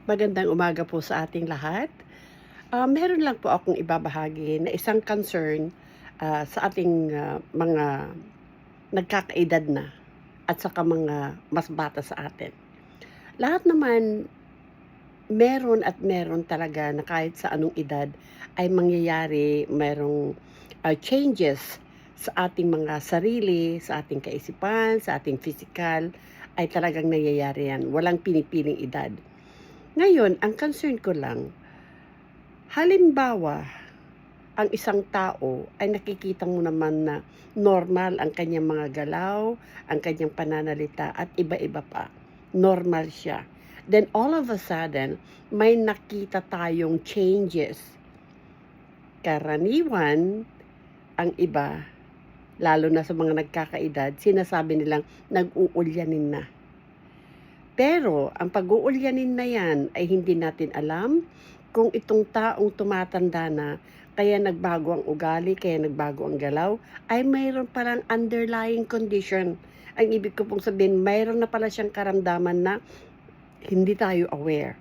Magandang umaga po sa ating lahat. Meron lang po akong ibabahagi na isang concern sa ating mga nagkakaedad na at saka mga mas bata sa atin. Lahat naman meron at meron talaga na kahit sa anong edad ay mangyayari, merong changes sa ating mga sarili, sa ating kaisipan, sa ating physical, ay talagang nangyayari yan. Walang pinipiling edad. Ngayon, ang concern ko lang, halimbawa, ang isang tao ay nakikita mo naman na normal ang kanyang mga galaw, ang kanyang pananalita at iba-iba pa. Normal siya. Then all of a sudden, may nakita tayong changes. Karaniwan, ang iba, lalo na sa mga nagkakaedad, sinasabi nilang nag-uulyanin na. Pero ang pag-uulyanin na yan ay hindi natin alam kung itong taong tumatanda na, kaya nagbago ang ugali, kaya nagbago ang galaw, ay mayroon palang underlying condition. Ang ibig ko pong sabihin, mayroon na pala siyang karamdaman na hindi tayo aware.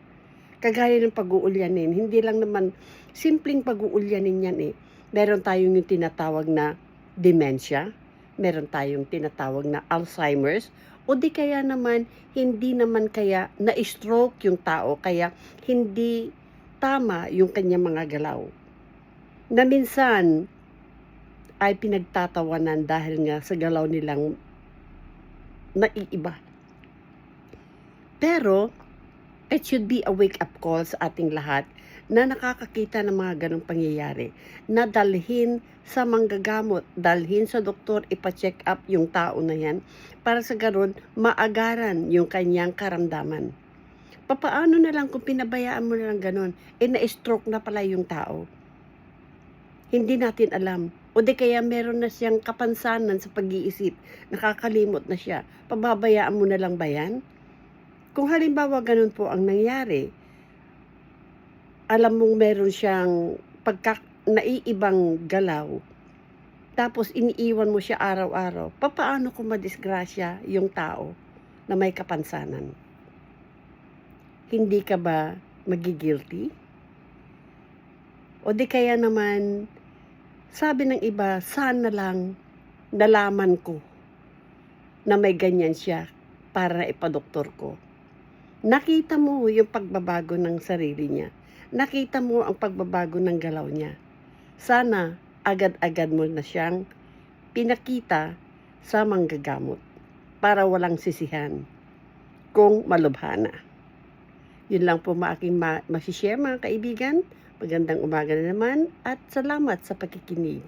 Kagaya ng pag-uulyanin, hindi lang naman simpleng pag-uulyanin yan eh. Meron tayong yung tinatawag na dementia, meron tayong tinatawag na Alzheimer's, o di kaya naman, hindi naman kaya na-stroke yung tao, kaya hindi tama yung kanyang mga galaw. Na minsan ay pinagtatawanan dahil nga sa galaw nilang naiiba. Pero, it should be a wake-up call sa ating lahat na nakakakita ng mga ganong pangyayari, na dalhin sa manggagamot, dalhin sa doktor, ipa-check up yung tao na yan para sa ganon maagaran yung kanyang karamdaman. Papaano na lang kung pinabayaan mo na lang ganon, na-stroke na pala yung tao. Hindi natin alam. O di kaya meron na siyang kapansanan sa pag-iisip, nakakalimot na siya. Pababayaan mo na lang ba yan? Kung halimbawa ganun po ang nangyari, alam mong meron siyang naiibang galaw, tapos iniiwan mo siya araw-araw, papaano kung madisgrasya yung tao na may kapansanan? Hindi ka ba magigilty? O di kaya naman, sabi ng iba, sana lang nalaman ko na may ganyan siya para ipadoktor ko. Nakita mo yung pagbabago ng sarili niya. Nakita mo ang pagbabago ng galaw niya. Sana agad-agad mo na siyang pinakita sa manggagamot para walang sisihan kung malubhana. Yun lang po aking masishare mga kaibigan. Magandang umaga na naman at salamat sa pakikinig.